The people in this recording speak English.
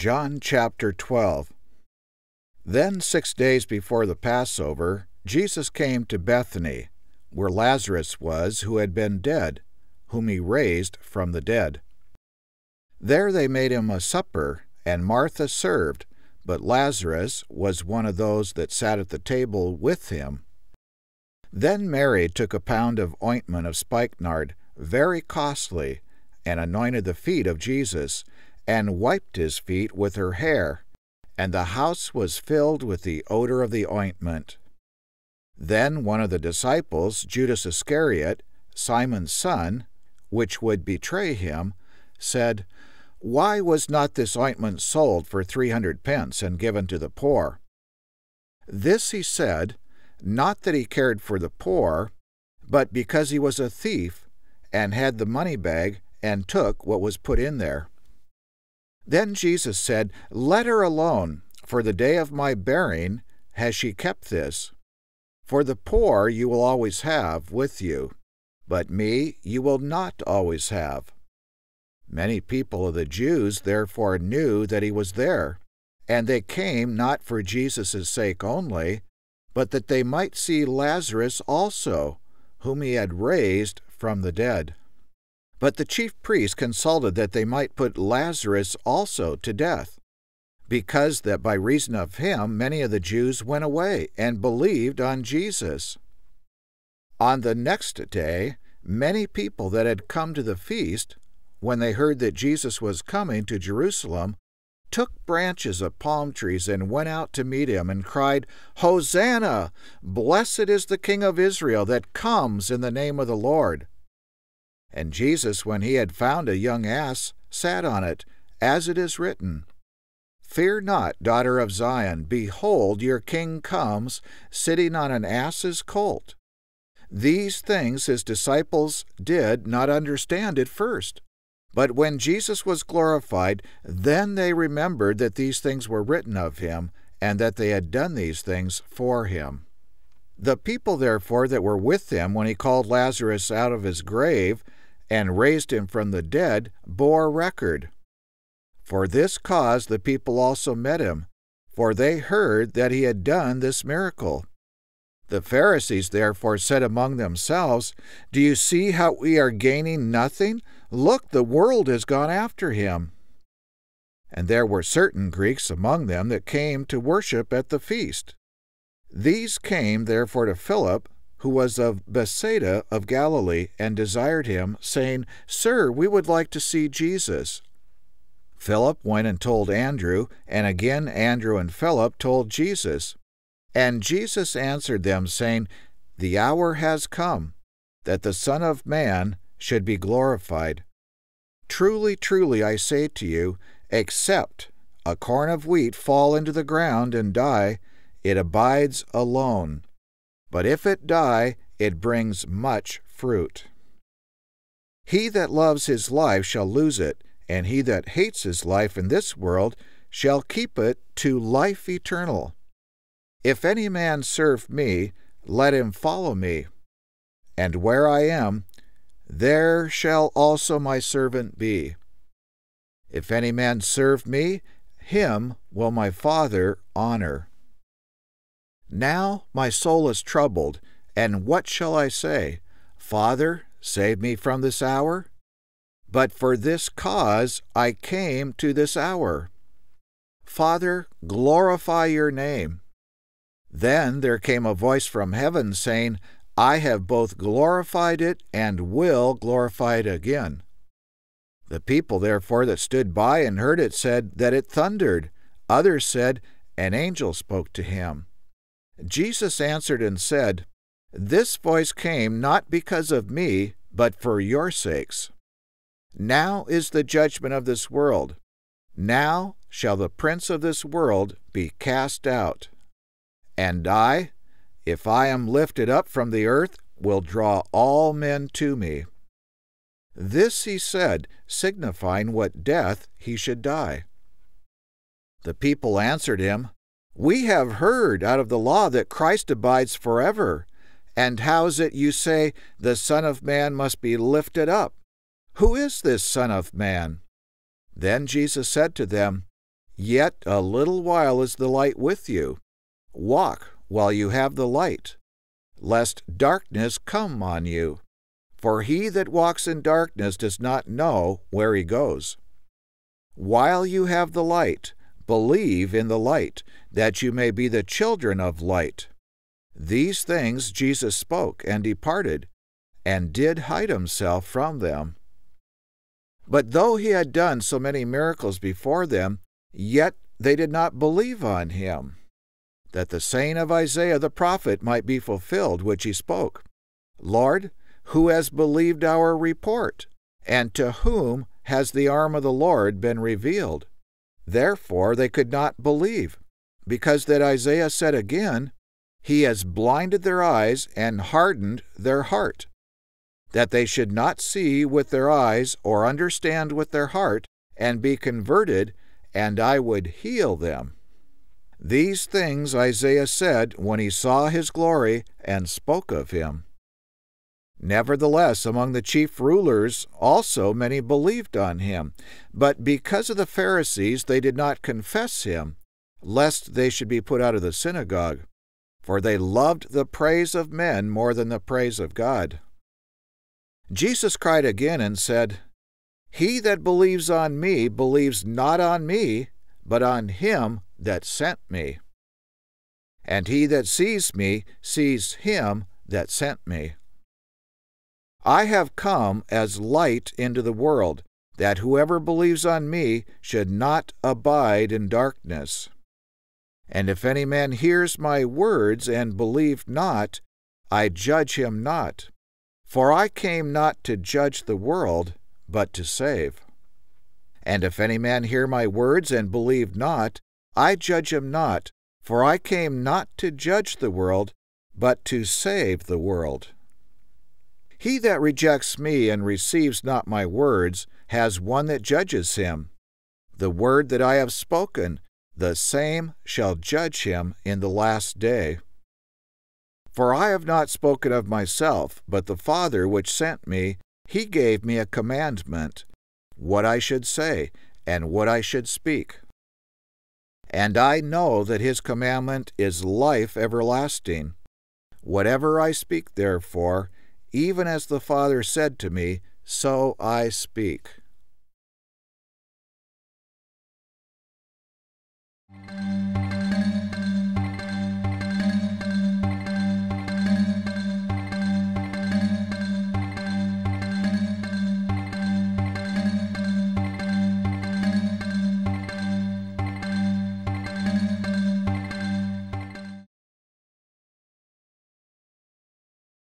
John chapter 12. Then 6 days before the Passover, Jesus came to Bethany, where Lazarus was, who had been dead, whom he raised from the dead. There they made him a supper, and Martha served, but Lazarus was one of those that sat at the table with him. Then Mary took a pound of ointment of spikenard, very costly, and anointed the feet of Jesus, and wiped his feet with her hair, and the house was filled with the odor of the ointment. Then one of the disciples, Judas Iscariot, Simon's son, which would betray him, said, "Why was not this ointment sold for 300 pence and given to the poor?" This he said, not that he cared for the poor, but because he was a thief, and had the money bag, and took what was put in there. Then Jesus said, "Let her alone, for the day of my burying has she kept this. For the poor you will always have with you, but me you will not always have." Many people of the Jews therefore knew that he was there, and they came not for Jesus' sake only, but that they might see Lazarus also, whom he had raised from the dead. But the chief priests consulted that they might put Lazarus also to death, because that by reason of him many of the Jews went away and believed on Jesus. On the next day, many people that had come to the feast, when they heard that Jesus was coming to Jerusalem, took branches of palm trees and went out to meet him and cried, "Hosanna! Blessed is the King of Israel that comes in the name of the Lord." And Jesus, when he had found a young ass, sat on it, as it is written, "Fear not, daughter of Zion, behold, your king comes, sitting on an ass's colt." These things his disciples did not understand at first. But when Jesus was glorified, then they remembered that these things were written of him, and that they had done these things for him. The people therefore that were with him when he called Lazarus out of his grave, and raised him from the dead, bore record. For this cause the people also met him, for they heard that he had done this miracle. The Pharisees therefore said among themselves, "Do you see how we are gaining nothing? Look, the world has gone after him." And there were certain Greeks among them that came to worship at the feast. These came therefore to Philip, who was of Bethsaida of Galilee, and desired him, saying, "Sir, we would like to see Jesus." Philip went and told Andrew, and again Andrew and Philip told Jesus. And Jesus answered them, saying, "The hour has come, that the Son of Man should be glorified. Truly, truly, I say to you, except a corn of wheat fall into the ground and die, it abides alone. But if it die, it brings much fruit. He that loves his life shall lose it, and he that hates his life in this world shall keep it to life eternal. If any man serve me, let him follow me. And where I am, there shall also my servant be. If any man serve me, him will my Father honor. Now my soul is troubled, and what shall I say? Father, save me from this hour? But for this cause I came to this hour. Father, glorify your name." Then there came a voice from heaven saying, "I have both glorified it and will glorify it again." The people therefore that stood by and heard it said that it thundered. Others said, "An angel spoke to him." Jesus answered and said, "This voice came not because of me, but for your sakes. Now is the judgment of this world. Now shall the prince of this world be cast out. And I, if I am lifted up from the earth, will draw all men to me." This he said, signifying what death he should die. The people answered him, "We have heard out of the law that Christ abides forever. And how is it you say, the Son of Man must be lifted up? Who is this Son of Man?" Then Jesus said to them, Yet a little while is the light with you. Walk while you have the light, lest darkness come on you. For he that walks in darkness does not know where he goes. While you have the light, believe in the light, that you may be the children of light. These things Jesus spoke and departed, and did hide himself from them. But though he had done so many miracles before them, yet they did not believe on him, that the saying of Isaiah the prophet might be fulfilled, which he spoke, Lord, who has believed our report? And to whom has the arm of the Lord been revealed? Therefore they could not believe, because that Isaiah said again, He has blinded their eyes and hardened their heart, that they should not see with their eyes or understand with their heart, and be converted, and I would heal them. These things Isaiah said when he saw his glory and spoke of him. Nevertheless, among the chief rulers also many believed on him, but because of the Pharisees they did not confess him, lest they should be put out of the synagogue, for they loved the praise of men more than the praise of God. Jesus cried again and said, He that believes on me believes not on me, but on him that sent me. And he that sees me sees him that sent me. I have come as light into the world, that whoever believes on me should not abide in darkness. And if any man hears my words and believe not, I judge him not. For I came not to judge the world, but to save. And if any man hear my words and believe not, I judge him not, for I came not to judge the world, but to save the world. He that rejects me and receives not my words has one that judges him. The word that I have spoken, the same shall judge him in the last day. For I have not spoken of myself, but the Father which sent me, he gave me a commandment, what I should say, and what I should speak. And I know that his commandment is life everlasting. Whatever I speak, therefore, even as the Father said to me, so I speak.